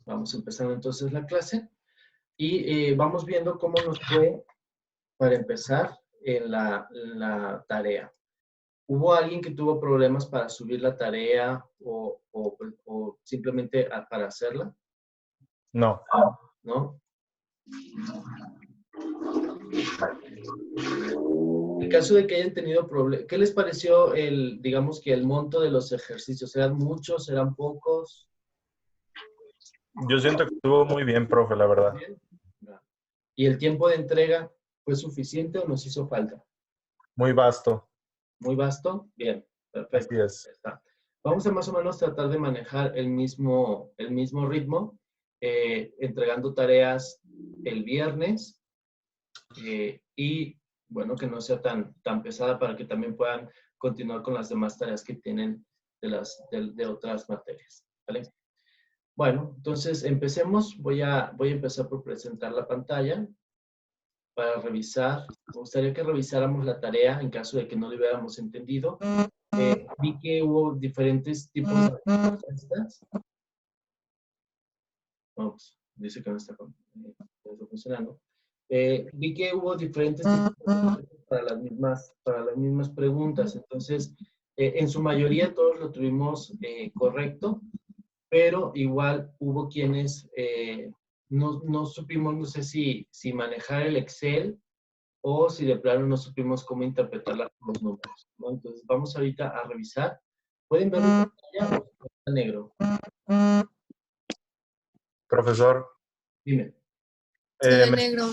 Vamos empezando entonces la clase y vamos viendo cómo nos fue para empezar en la tarea. ¿Hubo alguien que tuvo problemas para subir la tarea o simplemente para hacerla? No. ¿No? En caso de que hayan tenido problemas, ¿qué les pareció digamos que el monto de los ejercicios? ¿Eran muchos? ¿Eran pocos? Yo siento que estuvo muy bien, profe, la verdad. ¿Bien? ¿Y el tiempo de entrega fue suficiente o nos hizo falta? Muy vasto. ¿Muy vasto? Bien, perfecto. Así es. Está. Vamos a más o menos tratar de manejar el mismo ritmo, entregando tareas el viernes y, bueno, que no sea tan pesada para que también puedan continuar con las demás tareas que tienen de otras materias. ¿Vale? Bueno, entonces empecemos. Voy a empezar por presentar la pantalla para revisar. Me gustaría que revisáramos la tarea en caso de que no lo hubiéramos entendido. Vi que hubo diferentes tipos de respuestas. Vamos, dice que no está funcionando. Vi que hubo diferentes tipos de respuestas para las mismas preguntas. Entonces, en su mayoría todos lo tuvimos correcto, pero igual hubo quienes no supimos, no sé si manejar el Excel o si de plano no supimos cómo interpretar los números, ¿no? Entonces, vamos ahorita a revisar. ¿Pueden ver la pantalla o está negro? Profesor, Dime. Negro.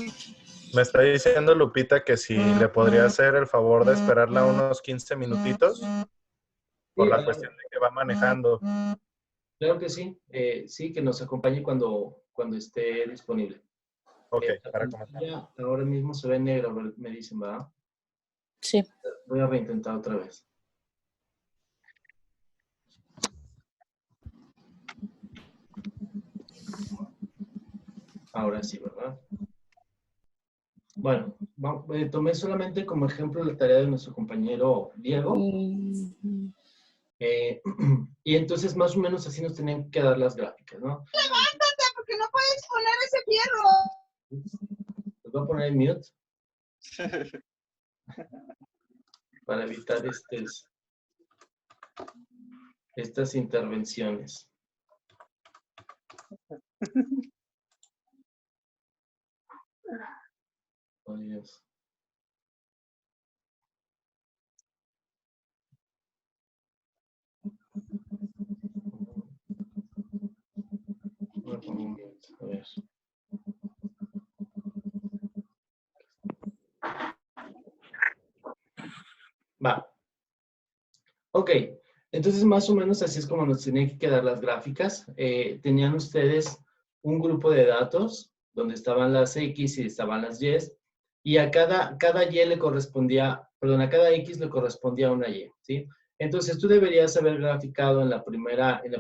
me está diciendo Lupita que si le podría hacer el favor de esperarla unos 15 minutitos por Sí, la cuestión de que va manejando. claro que sí. Sí, que nos acompañe cuando esté disponible. Ok, La para comenzar. pantalla ahora mismo se ve negro, me dicen, ¿verdad? Sí. Voy a reintentar otra vez. Ahora sí, ¿verdad? Bueno, tomé solamente como ejemplo la tarea de nuestro compañero Diego. Y entonces más o menos así nos tenían que dar las gráficas, ¿no? ¡Levántate, porque no puedes poner ese fierro! Les voy a poner en mute para evitar estas intervenciones. Oh, Dios. A ver. Va. Ok, entonces más o menos así es como nos tenían que quedar las gráficas. Tenían ustedes un grupo de datos donde estaban las X y estaban las Y, y a cada Y le correspondía, perdón, a cada X le correspondía una Y, ¿sí? Entonces tú deberías haber graficado en el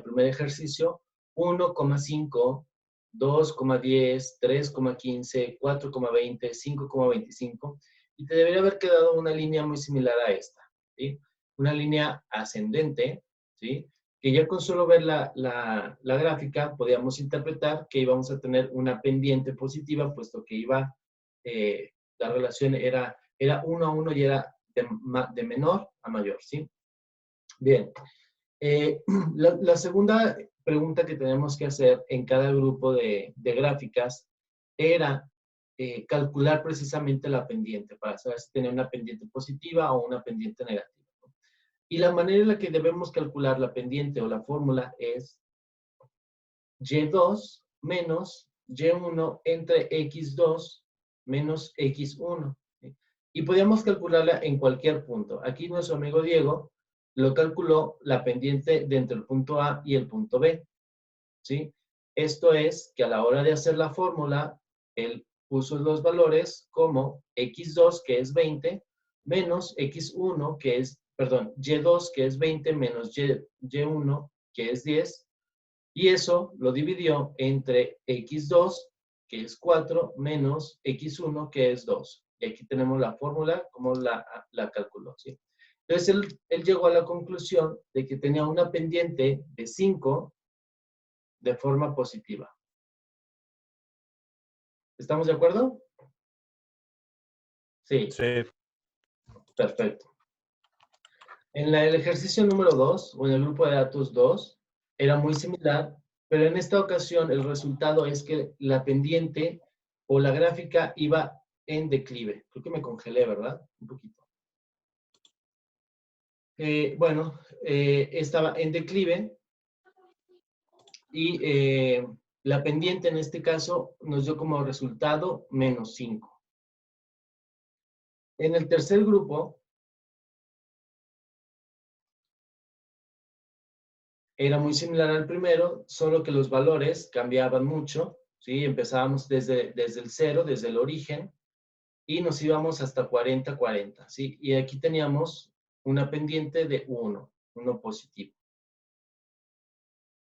primer ejercicio 1,5, 2,10, 3,15, 4,20, 5,25, y te debería haber quedado una línea muy similar a esta, ¿sí? Una línea ascendente, ¿sí? Que ya con solo ver la gráfica podíamos interpretar que íbamos a tener una pendiente positiva, puesto que la relación era 1 a 1 y era de menor a mayor, ¿sí? Bien. La segunda pregunta que tenemos que hacer en cada grupo de gráficas era calcular precisamente la pendiente para saber si tenía una pendiente positiva o una pendiente negativa. Y la manera en la que debemos calcular la pendiente o la fórmula es Y2 menos Y1 entre X2 menos X1. ¿Sí? Y podíamos calcularla en cualquier punto. Aquí nuestro amigo Diego lo calculó la pendiente de entre el punto A y el punto B. ¿Sí? Esto es que a la hora de hacer la fórmula, él puso los valores como X2, que es 20, menos X1, que es, perdón, Y2, que es 20, menos Y1, que es 10, y eso lo dividió entre X2, que es 4, menos X1, que es 2. Y aquí tenemos la fórmula, como la calculó, ¿sí? Entonces, él llegó a la conclusión de que tenía una pendiente de 5 de forma positiva. ¿Estamos de acuerdo? Sí, Sí. perfecto. En el ejercicio número 2, o en el grupo de datos 2, era muy similar, pero en esta ocasión el resultado es que la pendiente o la gráfica iba en declive. Creo que me congelé, ¿verdad? Un poquito. Bueno, estaba en declive y la pendiente en este caso nos dio como resultado menos 5. En el tercer grupo era muy similar al primero, solo que los valores cambiaban mucho, ¿sí? Empezábamos desde el 0, desde el origen, y nos íbamos hasta 40, 40, ¿sí? Y aquí teníamos una pendiente de 1 positivo.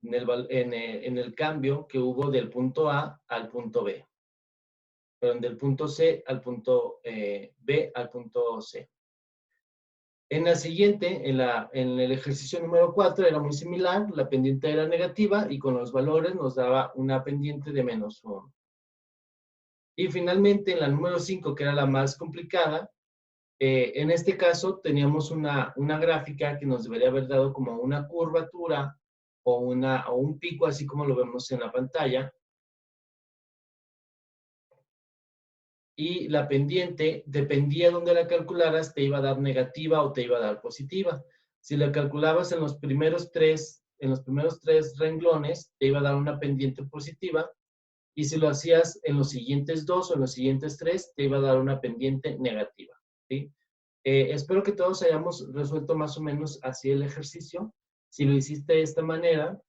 En el cambio que hubo del punto A al punto B. Perdón, del punto C al punto B al punto C. En la siguiente, en el ejercicio número 4, era muy similar, la pendiente era negativa y con los valores nos daba una pendiente de menos 1. Y finalmente, en la número 5, que era la más complicada, en este caso teníamos una gráfica que nos debería haber dado como una curvatura o un pico, así como lo vemos en la pantalla. Y la pendiente, dependía de dónde la calcularas, te iba a dar negativa o te iba a dar positiva. Si la calculabas en los primeros tres renglones, te iba a dar una pendiente positiva, y si lo hacías en los siguientes 2 o en los siguientes 3, te iba a dar una pendiente negativa, ¿sí? Espero que todos hayamos resuelto más o menos así el ejercicio. Si lo hiciste de esta manera,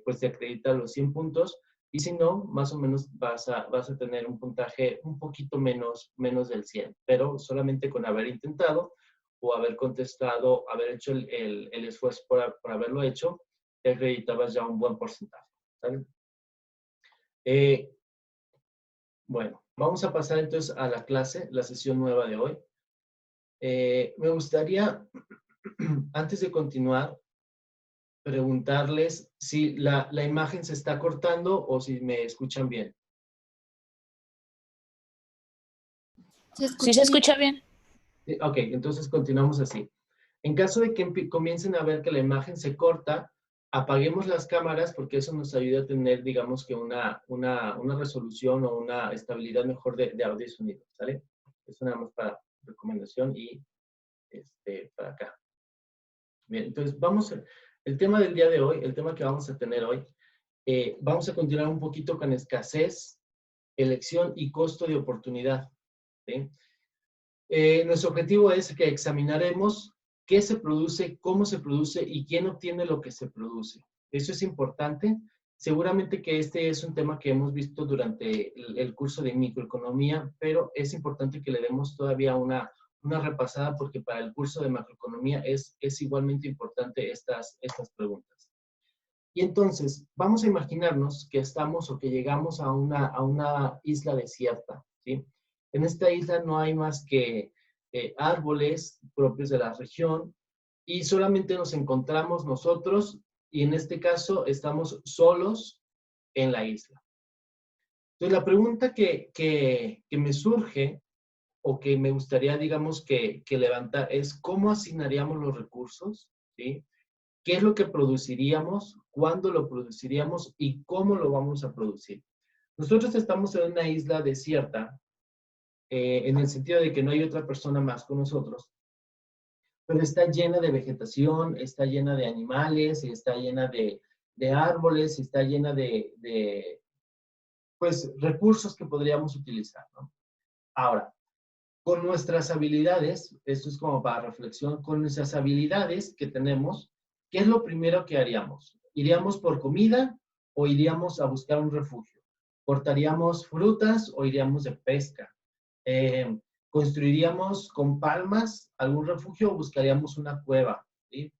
pues te acredita los 100 puntos. Y si no, más o menos vas a tener un puntaje un poquito menos del 100, pero solamente con haber intentado o haber contestado, haber hecho el esfuerzo por haberlo hecho, te acreditabas ya un buen porcentaje, ¿sabes? Bueno, vamos a pasar entonces a la clase, la sesión nueva de hoy. Me gustaría, antes de continuar, preguntarles si la imagen se está cortando o si me escuchan bien. Sí se escucha bien. Ok, entonces continuamos así. En caso de que comiencen a ver que la imagen se corta, apaguemos las cámaras porque eso nos ayuda a tener, digamos que una resolución o una estabilidad mejor de audio y sonido, ¿sale? Eso nada más para recomendación y para acá. Bien, entonces el tema del día de hoy, el tema que vamos a tener hoy, vamos a continuar un poquito con escasez, elección y costo de oportunidad, ¿sí? Nuestro objetivo es que examinaremos qué se produce, cómo se produce y quién obtiene lo que se produce. Eso es importante. Seguramente que este es un tema que hemos visto durante el curso de microeconomía, pero es importante que le demos todavía una repasada porque para el curso de macroeconomía es igualmente importante estas preguntas. Y entonces, vamos a imaginarnos que estamos o que llegamos a una isla desierta, ¿sí? En esta isla no hay más que árboles propios de la región y solamente nos encontramos nosotros y en este caso estamos solos en la isla. Entonces, la pregunta que me surge o que me gustaría, digamos, que levantar es ¿cómo asignaríamos los recursos? ¿Sí? ¿Qué es lo que produciríamos? ¿Cuándo lo produciríamos? ¿Y cómo lo vamos a producir? Nosotros estamos en una isla desierta, en el sentido de que no hay otra persona más con nosotros, pero está llena de vegetación, está llena de animales, está llena de árboles, está llena de pues, recursos que podríamos utilizar, ¿no? Ahora, con nuestras habilidades, esto es como para reflexión, con nuestras habilidades que tenemos, ¿qué es lo primero que haríamos? ¿Iríamos por comida o iríamos a buscar un refugio? ¿Cortaríamos frutas o iríamos de pesca? ¿Construiríamos con palmas algún refugio o buscaríamos una cueva? ¿Sí?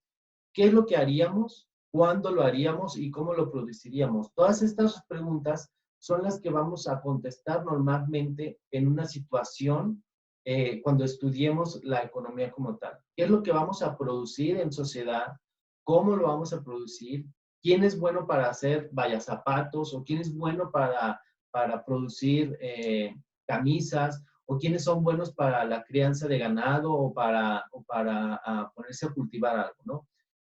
¿Qué es lo que haríamos? ¿Cuándo lo haríamos? ¿Y cómo lo produciríamos? Todas estas preguntas son las que vamos a contestar normalmente en una situación cuando estudiemos la economía como tal. ¿Qué es lo que vamos a producir en sociedad? ¿Cómo lo vamos a producir? ¿Quién es bueno para hacer zapatos? ¿O quién es bueno para para producir camisas, o quiénes son buenos para la crianza de ganado o para ponerse a cultivar algo, ¿no?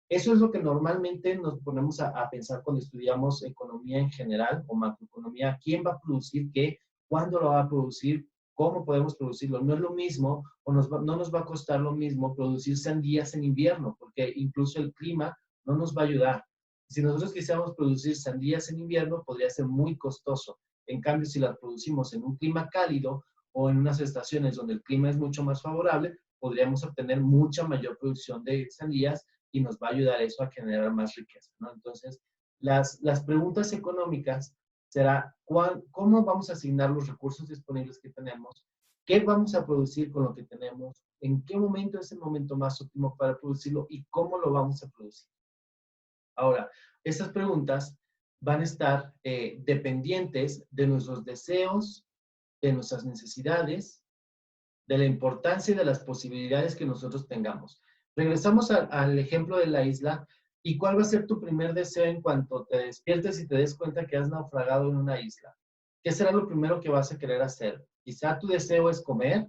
Eso es lo que normalmente nos ponemos a pensar cuando estudiamos economía en general o macroeconomía. ¿Quién va a producir qué? ¿Cuándo lo va a producir? ¿Cómo podemos producirlo? No es lo mismo o no nos va a costar lo mismo producir sandías en invierno, porque incluso el clima no nos va a ayudar. Si nosotros quisiéramos producir sandías en invierno, podría ser muy costoso. En cambio, si las producimos en un clima cálido o en unas estaciones donde el clima es mucho más favorable, podríamos obtener mucha mayor producción de sandías y nos va a ayudar eso a generar más riqueza, ¿no? Entonces, las preguntas económicas será, ¿cómo vamos a asignar los recursos disponibles que tenemos? ¿Qué vamos a producir con lo que tenemos? ¿En qué momento es el momento más óptimo para producirlo? ¿Y cómo lo vamos a producir? Ahora, estas preguntas van a estar dependientes de nuestros deseos, de nuestras necesidades, de la importancia y de las posibilidades que nosotros tengamos. Regresamos al ejemplo de la isla. ¿Y cuál va a ser tu primer deseo en cuanto te despiertes y te des cuenta que has naufragado en una isla? ¿Qué será lo primero que vas a querer hacer? Quizá tu deseo es comer,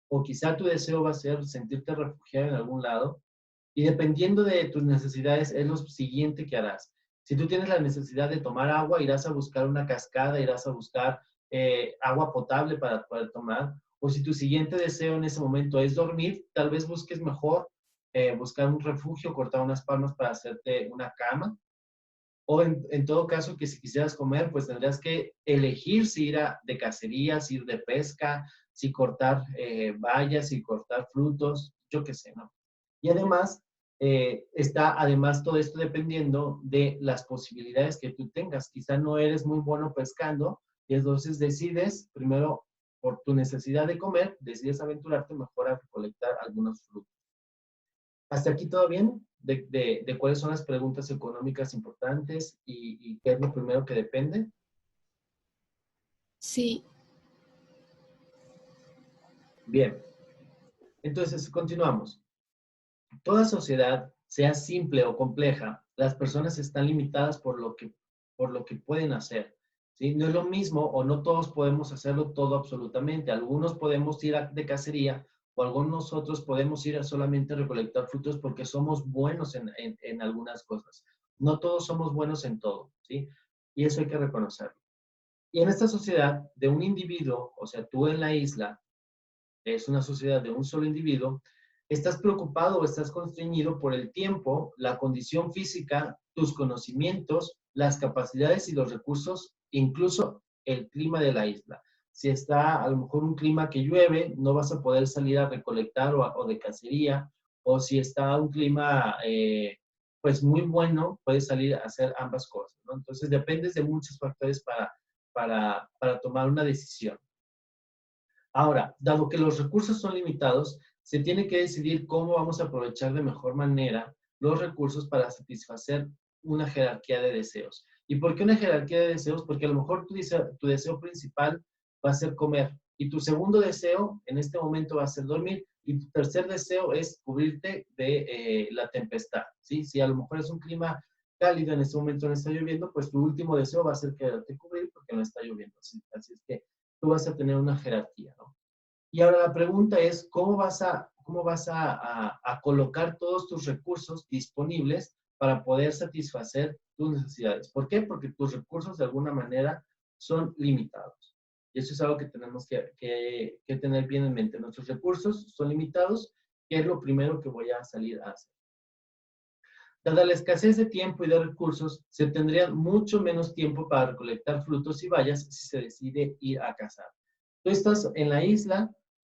o quizá tu deseo va a ser sentirte refugiado en algún lado. Y dependiendo de tus necesidades, es lo siguiente que harás. Si tú tienes la necesidad de tomar agua, irás a buscar una cascada, irás a buscar agua potable para poder tomar. O si tu siguiente deseo en ese momento es dormir, tal vez busques mejor buscar un refugio, cortar unas palmas para hacerte una cama. O en todo caso, que si quisieras comer, pues tendrías que elegir si ir de cacería, si ir de pesca, si cortar bayas, si cortar frutos, yo qué sé, ¿no? Y además, está además todo esto dependiendo de las posibilidades que tú tengas. Quizá no eres muy bueno pescando y entonces decides, primero, por tu necesidad de comer, decides aventurarte mejor a recolectar algunos frutos. ¿Hasta aquí todo bien? De cuáles son las preguntas económicas importantes y qué es lo primero que depende. Sí. Bien. Entonces, continuamos. Toda sociedad, sea simple o compleja, las personas están limitadas por lo que pueden hacer, ¿sí? No es lo mismo o no todos podemos hacerlo todo absolutamente. Algunos podemos ir de cacería o algunos nosotros podemos ir a solamente recolectar frutos porque somos buenos en algunas cosas. No todos somos buenos en todo, ¿sí? Y eso hay que reconocerlo. Y en esta sociedad de un individuo, o sea, tú en la isla, es una sociedad de un solo individuo, estás preocupado o estás constreñido por el tiempo, la condición física, tus conocimientos, las capacidades y los recursos, incluso el clima de la isla. Si está a lo mejor un clima que llueve, no vas a poder salir a recolectar o de cacería, o si está un clima pues muy bueno, puedes salir a hacer ambas cosas, ¿no? Entonces dependes de muchos factores para tomar una decisión. Ahora, dado que los recursos son limitados, se tiene que decidir cómo vamos a aprovechar de mejor manera los recursos para satisfacer una jerarquía de deseos. ¿Y por qué una jerarquía de deseos? Porque a lo mejor tu deseo principal va a ser comer y tu segundo deseo en este momento va a ser dormir y tu tercer deseo es cubrirte de la tempestad, ¿sí? Si a lo mejor es un clima cálido, en este momento no está lloviendo, pues tu último deseo va a ser quedarte cubrir porque no está lloviendo. Así es que tú vas a tener una jerarquía, ¿no? Y ahora la pregunta es, ¿cómo vas a colocar todos tus recursos disponibles para poder satisfacer tus necesidades? ¿Por qué? Porque tus recursos de alguna manera son limitados. Y eso es algo que tenemos que tener bien en mente. Nuestros recursos son limitados. ¿Qué es lo primero que voy a salir a hacer? Dada la escasez de tiempo y de recursos, se tendría mucho menos tiempo para recolectar frutos y bayas si se decide ir a cazar. Tú estás en la isla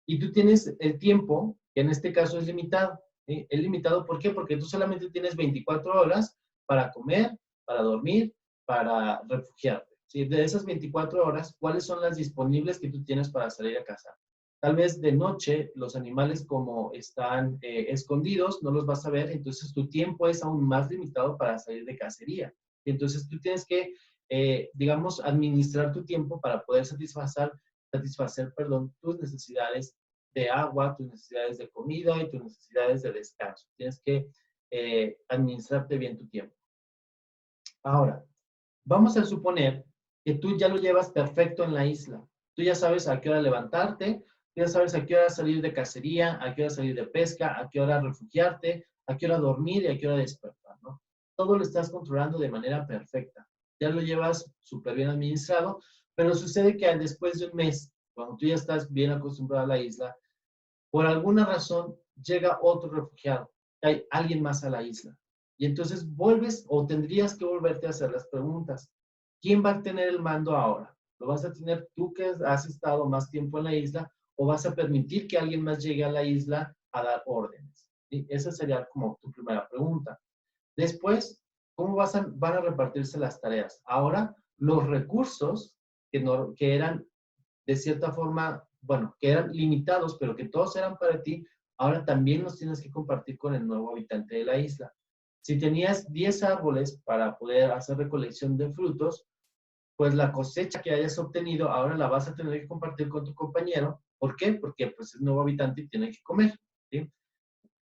y tú tienes el tiempo, que en este caso es limitado. ¿Sí? Es limitado, ¿por qué? Porque tú solamente tienes 24 horas para comer, para dormir, para refugiarte. ¿Sí? De esas 24 horas, ¿cuáles son las disponibles que tú tienes para salir a cazar? Tal vez de noche los animales como están escondidos, no los vas a ver, entonces tu tiempo es aún más limitado para salir de cacería. Entonces tú tienes que, digamos, administrar tu tiempo para poder satisfacer, tus necesidades de agua, tus necesidades de comida y tus necesidades de descanso. Tienes que administrarte bien tu tiempo. Ahora, vamos a suponer que tú ya lo llevas perfecto en la isla. Tú ya sabes a qué hora levantarte, tú ya sabes a qué hora salir de cacería, a qué hora salir de pesca, a qué hora refugiarte, a qué hora dormir y a qué hora despertar, ¿no? Todo lo estás controlando de manera perfecta. Ya lo llevas súper bien administrado, pero sucede que después de un mes, cuando tú ya estás bien acostumbrado a la isla, por alguna razón llega otro refugiado, hay alguien más a la isla. Y entonces vuelves o tendrías que volverte a hacer las preguntas. ¿Quién va a tener el mando ahora? ¿Lo vas a tener tú que has estado más tiempo en la isla o vas a permitir que alguien más llegue a la isla a dar órdenes? ¿Sí? Esa sería como tu primera pregunta. Después, ¿cómo van a repartirse las tareas? Ahora, los recursos que eran de cierta forma, bueno, que eran limitados, pero que todos eran para ti, ahora también los tienes que compartir con el nuevo habitante de la isla. Si tenías 10 árboles para poder hacer recolección de frutos, pues la cosecha que hayas obtenido ahora la vas a tener que compartir con tu compañero. ¿Por qué? Porque pues es nuevo habitante y tiene que comer, ¿sí?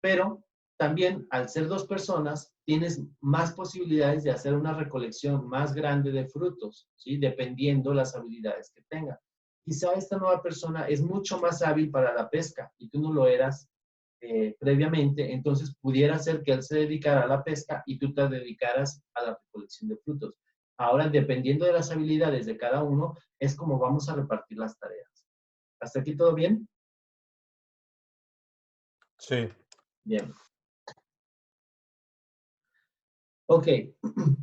Pero también al ser dos personas, tienes más posibilidades de hacer una recolección más grande de frutos, ¿sí? Dependiendo las habilidades que tenga. Quizá esta nueva persona es mucho más hábil para la pesca y tú no lo eras previamente, entonces pudiera ser que él se dedicara a la pesca y tú te dedicaras a la recolección de frutos. Ahora, dependiendo de las habilidades de cada uno, es como vamos a repartir las tareas. ¿Hasta aquí todo bien? Sí. Bien. Ok,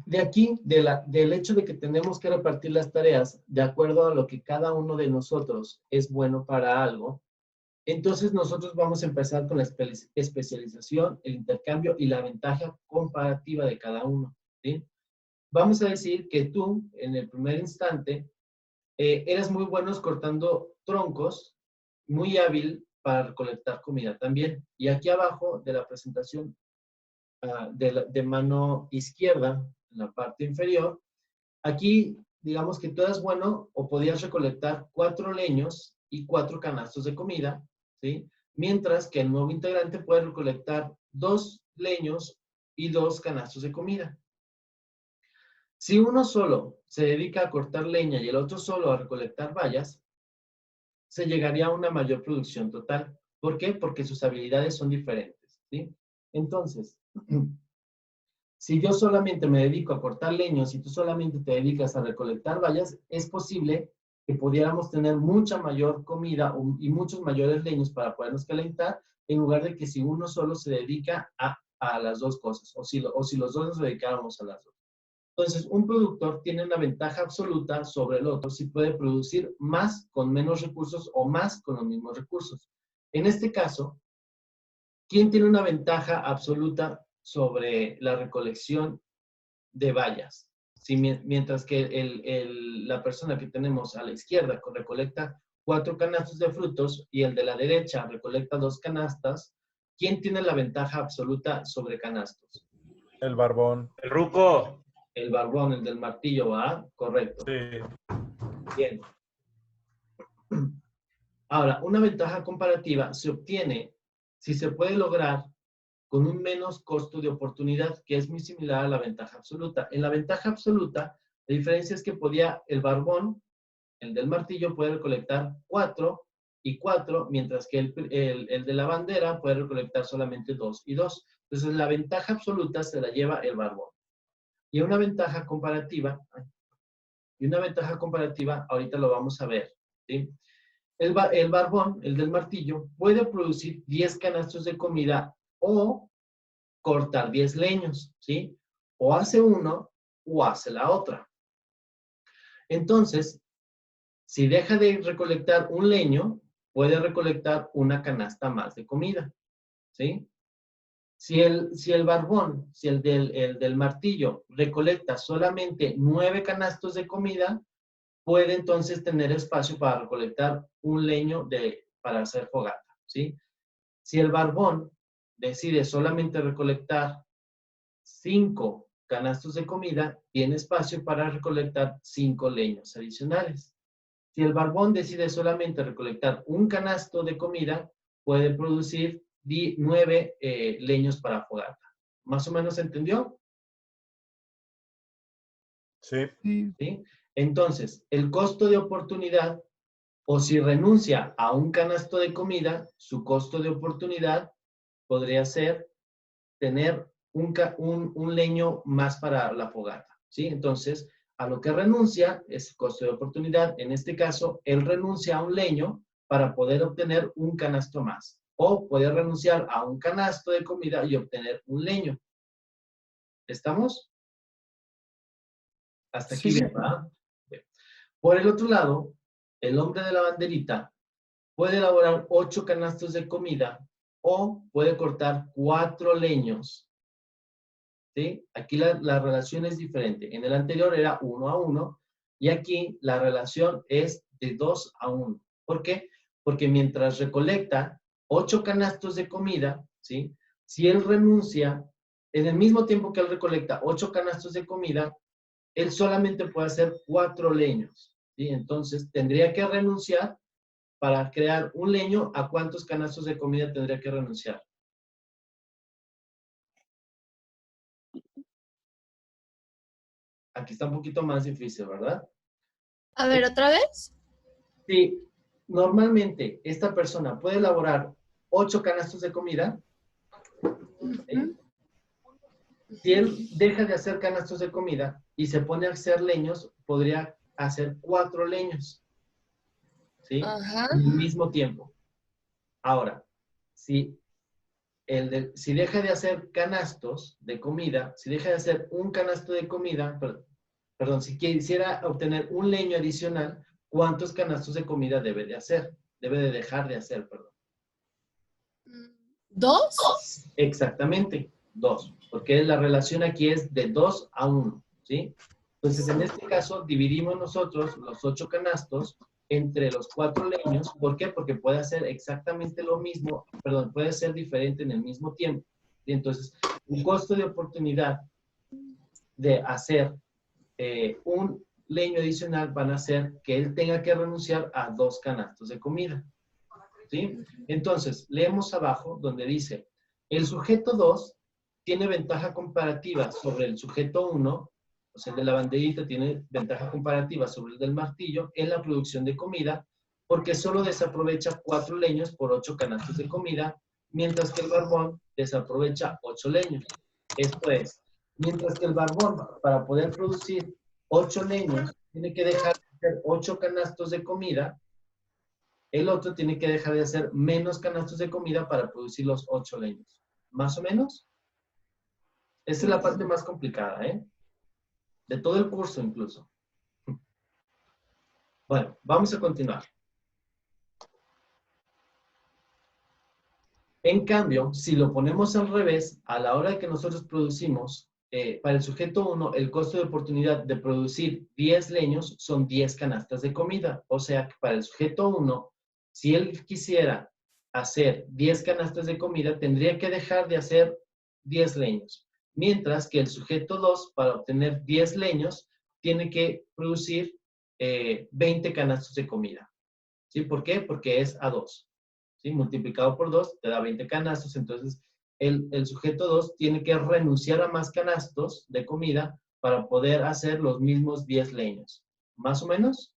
de aquí, del hecho de que tenemos que repartir las tareas de acuerdo a lo que cada uno de nosotros es bueno para algo, entonces nosotros vamos a empezar con la especialización, el intercambio y la ventaja comparativa de cada uno, ¿sí? Vamos a decir que tú, en el primer instante, eres muy bueno cortando troncos, muy hábil para recolectar comida también. Y aquí abajo de la presentación, de mano izquierda, en la parte inferior, aquí digamos que tú eres bueno o podías recolectar 4 leños y 4 canastos de comida, ¿sí? Mientras que el nuevo integrante puede recolectar 2 leños y 2 canastos de comida. Si uno solo se dedica a cortar leña y el otro solo a recolectar bayas, se llegaría a una mayor producción total. ¿Por qué? Porque sus habilidades son diferentes, ¿sí? Entonces, si yo solamente me dedico a cortar leños y tú solamente te dedicas a recolectar bayas, es posible que pudiéramos tener mucha mayor comida y muchos mayores leños para podernos calentar, en lugar de que si uno solo se dedica a las dos cosas, o si los dos nos dedicáramos a las dos. Entonces, un productor tiene una ventaja absoluta sobre el otro si puede producir más con menos recursos o más con los mismos recursos. En este caso, ¿quién tiene una ventaja absoluta sobre la recolección de bayas? Si, mientras que la persona que tenemos a la izquierda recolecta 4 canastos de frutos y el de la derecha recolecta 2 canastas, ¿quién tiene la ventaja absoluta sobre canastos? El barbón. El ruco. El barbón, el del martillo, ¿va? Correcto. Sí. Bien. Ahora, una ventaja comparativa se obtiene si se puede lograr con un menos costo de oportunidad, que es muy similar a la ventaja absoluta. En la ventaja absoluta, la diferencia es que podía el barbón, el del martillo, puede recolectar 4 y 4, mientras que el de la bandera puede recolectar solamente 2 y 2. Entonces, la ventaja absoluta se la lleva el barbón. Y una ventaja comparativa, ahorita lo vamos a ver, ¿sí? El barbón, el del martillo, puede producir 10 canastos de comida o cortar 10 leños, ¿sí? O hace uno o hace la otra. Entonces, si deja de recolectar un leño, puede recolectar una canasta más de comida, ¿sí? Si el barbón, si el del martillo recolecta solamente 9 canastos de comida, puede entonces tener espacio para recolectar un leño para hacer fogata, ¿sí? Si el barbón decide solamente recolectar 5 canastos de comida, tiene espacio para recolectar 5 leños adicionales. Si el barbón decide solamente recolectar un canasto de comida, puede producir 9 leños para fogata. ¿Más o menos entendió? Sí. ¿Sí? Entonces, el costo de oportunidad, o si renuncia a un canasto de comida, su costo de oportunidad podría ser tener un leño más para la fogata, ¿sí? Entonces, a lo que renuncia es costo de oportunidad. En este caso, él renuncia a un leño para poder obtener un canasto más. O puede renunciar a un canasto de comida y obtener un leño. ¿Estamos? Hasta aquí bien, ¿verdad? Bien. Por el otro lado, el hombre de la banderita puede elaborar 8 canastos de comida o puede cortar 4 leños. ¿Sí? Aquí la relación es diferente. En el anterior era 1 a 1 y aquí la relación es de 2 a 1. ¿Por qué? Porque mientras recolecta 8 canastos de comida, ¿sí? Si él renuncia, en el mismo tiempo que él recolecta 8 canastos de comida, él solamente puede hacer 4 leños, ¿sí? Entonces, tendría que renunciar para crear un leño. ¿A cuántos canastos de comida tendría que renunciar? Aquí está un poquito más difícil, ¿verdad? A ver, ¿otra vez? Sí, normalmente esta persona puede elaborar 8 canastos de comida. ¿Sí? Si él deja de hacer canastos de comida y se pone a hacer leños, podría hacer 4 leños, ¿sí? Ajá. En el mismo tiempo. Ahora, si deja de hacer canastos de comida, si deja de hacer un canasto de comida, perdón, si quisiera obtener un leño adicional, ¿cuántos canastos de comida debe de hacer? Debe de dejar de hacer, perdón. ¿2? Exactamente, 2, porque la relación aquí es de 2 a 1, ¿sí? Entonces, en este caso, dividimos nosotros los 8 canastos entre los 4 leños. ¿Por qué? Porque puede hacer exactamente lo mismo, perdón, puede ser diferente en el mismo tiempo. ¿Sí? Entonces, el costo de oportunidad de hacer un leño adicional van a hacer que él tenga que renunciar a 2 canastos de comida. ¿Sí? Entonces, leemos abajo donde dice, el sujeto 2 tiene ventaja comparativa sobre el sujeto 1, o sea, el de la banderita tiene ventaja comparativa sobre el del martillo en la producción de comida, porque solo desaprovecha 4 leños por 8 canastos de comida, mientras que el barbón desaprovecha 8 leños. Esto es, mientras que el barbón, para poder producir 8 leños, tiene que dejar de hacer 8 canastos de comida, el otro tiene que dejar de hacer menos canastos de comida para producir los 8 leños. ¿Más o menos? Esa es la parte más complicada, ¿eh? De todo el curso incluso. Bueno, vamos a continuar. En cambio, si lo ponemos al revés, a la hora de que nosotros producimos, para el sujeto 1, el costo de oportunidad de producir 10 leños son 10 canastas de comida. O sea que para el sujeto 1, si él quisiera hacer 10 canastas de comida, tendría que dejar de hacer 10 leños. Mientras que el sujeto 2, para obtener 10 leños, tiene que producir 20 canastas de comida. ¿Sí? ¿Por qué? Porque es a 2. ¿Sí? Multiplicado por 2 te da 20 canastos. Entonces, el sujeto 2 tiene que renunciar a más canastos de comida para poder hacer los mismos 10 leños. ¿Más o menos?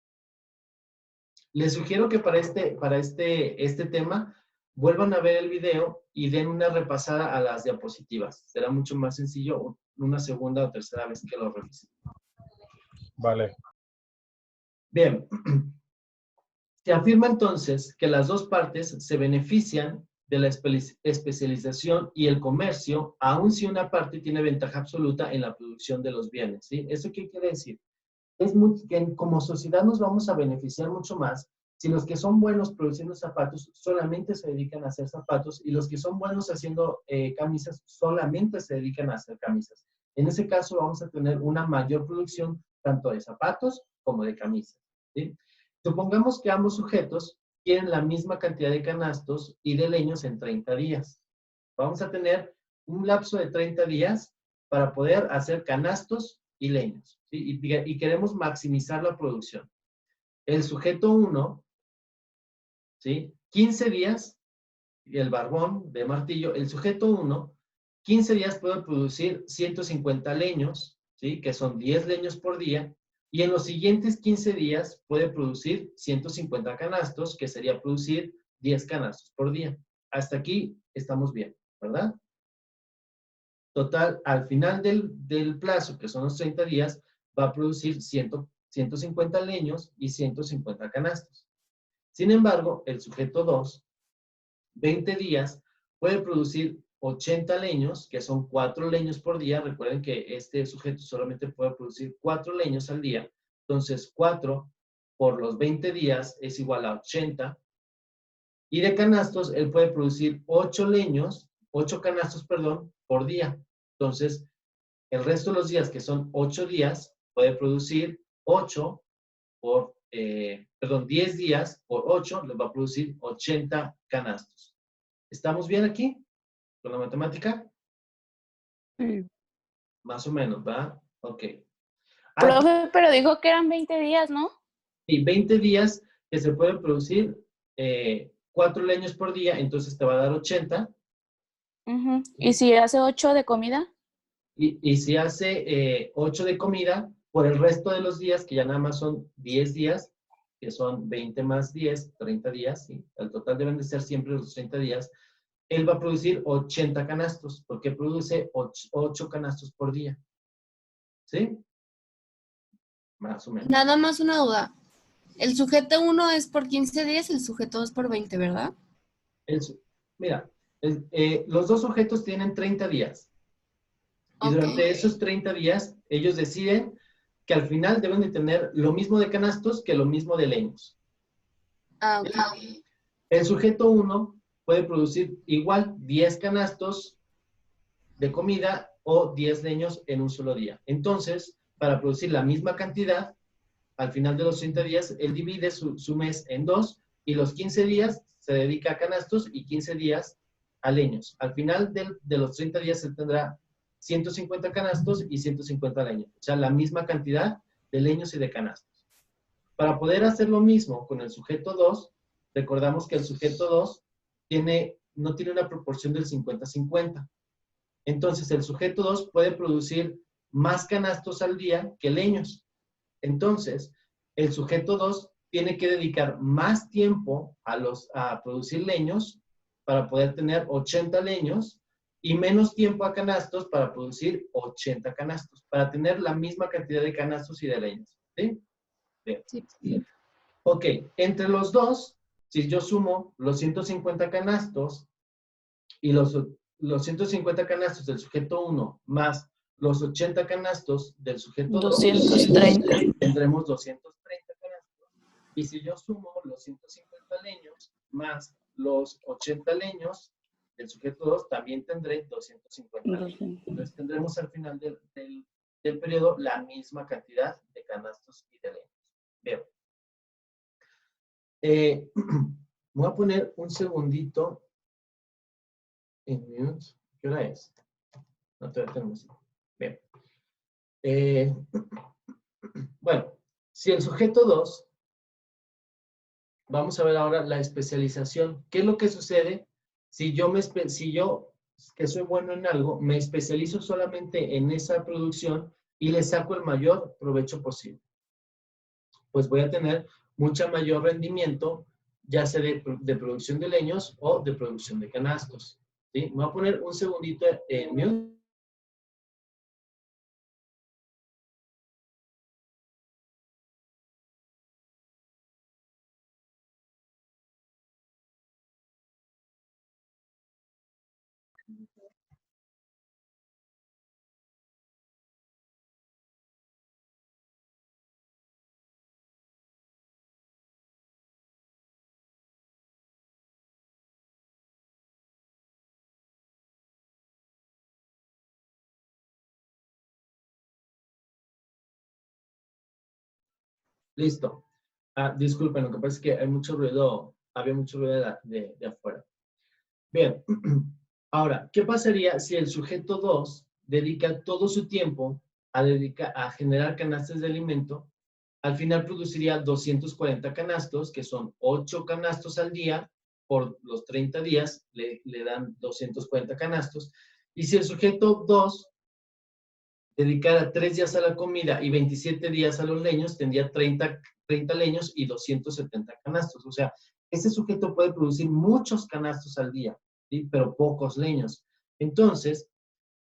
Les sugiero que para este tema vuelvan a ver el video y den una repasada a las diapositivas. Será mucho más sencillo una segunda o tercera vez que lo revisen. Vale. Bien. Se afirma entonces que las dos partes se benefician de la especialización y el comercio, aun si una parte tiene ventaja absoluta en la producción de los bienes. ¿Sí? ¿Eso qué quiere decir? Es que como sociedad nos vamos a beneficiar mucho más si los que son buenos produciendo zapatos solamente se dedican a hacer zapatos y los que son buenos haciendo camisas solamente se dedican a hacer camisas. En ese caso vamos a tener una mayor producción tanto de zapatos como de camisas. ¿Sí? Supongamos que ambos sujetos tienen la misma cantidad de canastos y de leños en 30 días. Vamos a tener un lapso de 30 días para poder hacer canastos y leños. ¿Sí? Y queremos maximizar la producción. El sujeto 1, ¿sí? 15 días, y el barbón de martillo, el sujeto 1, 15 días puede producir 150 leños, ¿sí? Que son 10 leños por día, Y en los siguientes 15 días puede producir 150 canastos, que sería producir 10 canastos por día. Hasta aquí estamos bien, ¿verdad? Total, al final del plazo, que son los 30 días, va a producir 150 leños y 150 canastos. Sin embargo, el sujeto 2, 20 días, puede producir 80 leños, que son 4 leños por día. Recuerden que este sujeto solamente puede producir 4 leños al día. Entonces, 4 por los 20 días es igual a 80. Y de canastos, él puede producir 8 canastos, perdón, por día. Entonces, el resto de los días, que son 8 días, puede producir 10 días por 8, les va a producir 80 canastos. ¿Estamos bien aquí con la matemática? Sí. Más o menos, ¿va? Ok. Profe, pero dijo que eran 20 días, ¿no? Y 20 días que se pueden producir 4 leños por día, entonces te va a dar 80. ¿Y si hace 8 de comida? Y si hace 8 de comida, por el resto de los días, que ya nada más son 10 días, que son 20 más 10, 30 días, ¿sí? El total deben de ser siempre los 30 días, él va a producir 80 canastos, porque produce 8 canastos por día. ¿Sí? Más o menos. Nada más una duda. El sujeto 1 es por 15 días, el sujeto 2 por 20, ¿verdad? Mira, los dos sujetos tienen 30 días. Y Ok. durante esos 30 días, ellos deciden que al final deben de tener lo mismo de canastos que lo mismo de leños. Ah, ok. El sujeto 1 puede producir igual 10 canastos de comida o 10 leños en un solo día. Entonces, para producir la misma cantidad, al final de los 30 días, él divide su mes en 2 y los 15 días se dedica a canastos y 15 días a leños. Al final de los 30 días, él tendrá 150 canastos y 150 leños. O sea, la misma cantidad de leños y de canastos. Para poder hacer lo mismo con el sujeto 2, recordamos que el sujeto 2 no tiene una proporción del 50-50. Entonces, el sujeto 2 puede producir más canastos al día que leños. Entonces, el sujeto 2 tiene que dedicar más tiempo a producir leños para poder tener 80 leños y menos tiempo a canastos para producir 80 canastos, para tener la misma cantidad de canastos y de leños. ¿Sí? Bien. Sí. Ok, entre los dos, si yo sumo los 150 canastos y los 150 canastos del sujeto 1 más los 80 canastos del sujeto 2, 230. tendremos 230 canastos. Y si yo sumo los 150 leños más los 80 leños del sujeto 2, también tendré 250 leños. Entonces tendremos al final del periodo la misma cantidad de canastos y de leños. Bien. Voy a poner un segundito en mute. ¿Qué hora es? No, todavía tenemos. Bien. Bueno, si el sujeto 2, vamos a ver ahora la especialización. ¿Qué es lo que sucede si yo, que soy bueno en algo, me especializo solamente en esa producción y le saco el mayor provecho posible? Pues voy a tener mucho mayor rendimiento, ya sea de producción de leños o de producción de canastos. ¿Sí? Me voy a poner un segundito en mute. Listo. Disculpen, lo que pasa es que hay mucho ruido, había mucho ruido de afuera. Bien. Ahora, ¿qué pasaría si el sujeto 2 dedica todo su tiempo a generar canastas de alimento? Al final produciría 240 canastos, que son 8 canastos al día, por los 30 días le dan 240 canastos. Y si el sujeto 2 dedicara 3 días a la comida y 27 días a los leños, tendría 30 leños y 270 canastos. O sea, ese sujeto puede producir muchos canastos al día, ¿sí? Pero pocos leños. Entonces,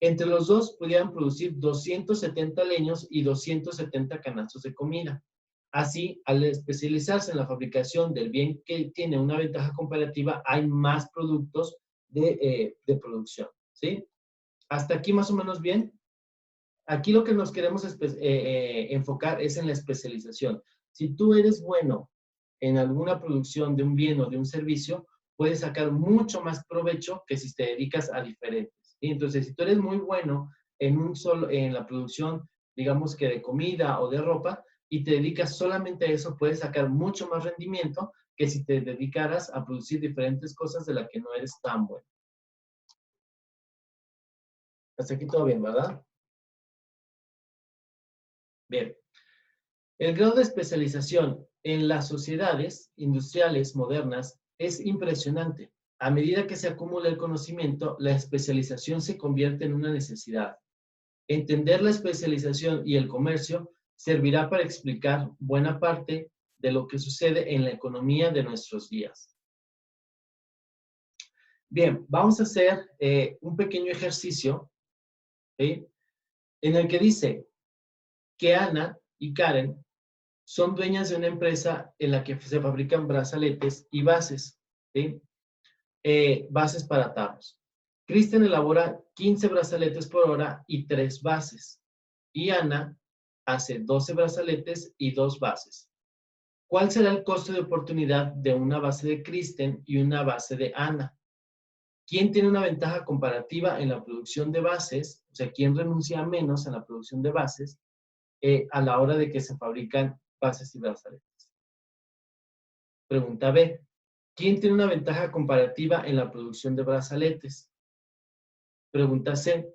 entre los dos pudieran producir 270 leños y 270 canastos de comida. Así, al especializarse en la fabricación del bien que tiene una ventaja comparativa, hay más productos de producción, ¿sí? ¿Hasta aquí más o menos bien? Aquí lo que nos queremos enfocar es en la especialización. Si tú eres bueno en alguna producción de un bien o de un servicio, puedes sacar mucho más provecho que si te dedicas a diferentes, ¿sí? Entonces, si tú eres muy bueno en la producción, digamos que de comida o de ropa, y te dedicas solamente a eso, puedes sacar mucho más rendimiento que si te dedicaras a producir diferentes cosas de las que no eres tan bueno. Hasta aquí todo bien, ¿verdad? Bien. El grado de especialización en las sociedades industriales modernas es impresionante. A medida que se acumula el conocimiento, la especialización se convierte en una necesidad. Entender la especialización y el comercio servirá para explicar buena parte de lo que sucede en la economía de nuestros días. Bien, vamos a hacer un pequeño ejercicio, ¿sí? En el que dice que Ana y Karen son dueñas de una empresa en la que se fabrican brazaletes y bases, ¿sí? Bases para tarros. Kristen elabora 15 brazaletes por hora y 3 bases. Y Ana hace 12 brazaletes y 2 bases. ¿Cuál será el costo de oportunidad de una base de Kristen y una base de Ana? ¿Quién tiene una ventaja comparativa en la producción de bases? O sea, ¿quién renuncia menos en la producción de bases a la hora de que se fabrican bases y brazaletes? Pregunta B. ¿Quién tiene una ventaja comparativa en la producción de brazaletes? Pregunta C.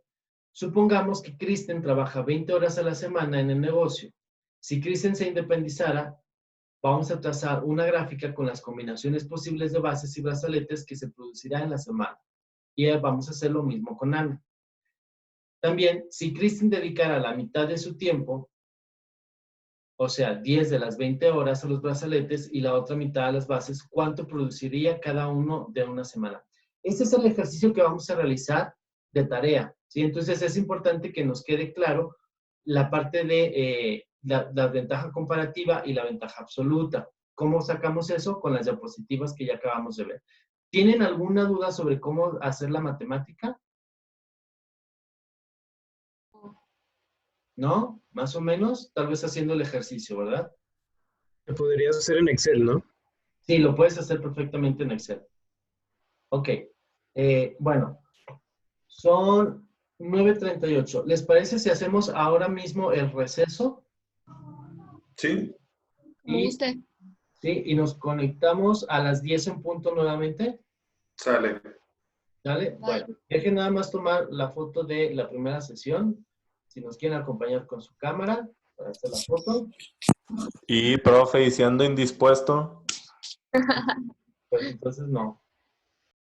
Supongamos que Kristen trabaja 20 horas a la semana en el negocio. Si Kristen se independizara, vamos a trazar una gráfica con las combinaciones posibles de bases y brazaletes que se producirá en la semana. Y vamos a hacer lo mismo con Ana. También, si Kristen dedicara la mitad de su tiempo, o sea, 10 de las 20 horas a los brazaletes y la otra mitad a las bases, ¿cuánto produciría cada uno de una semana? Este es el ejercicio que vamos a realizar de tarea, ¿sí? Entonces es importante que nos quede claro la parte de la ventaja comparativa y la ventaja absoluta. ¿Cómo sacamos eso? Con las diapositivas que ya acabamos de ver. ¿Tienen alguna duda sobre cómo hacer la matemática? ¿No? Más o menos, tal vez haciendo el ejercicio, ¿verdad? Lo podrías hacer en Excel, ¿no? Sí, lo puedes hacer perfectamente en Excel. Ok. Bueno, son 9:38. ¿Les parece si hacemos ahora mismo el receso? Sí. Como Y, usted. sí, y nos conectamos a las 10 en punto nuevamente. Sale. ¿Dale? Vale. Bueno, dejen nada más tomar la foto de la primera sesión. Si nos quieren acompañar con su cámara para hacer la foto. Y, profe, y si ando indispuesto. Pues entonces no.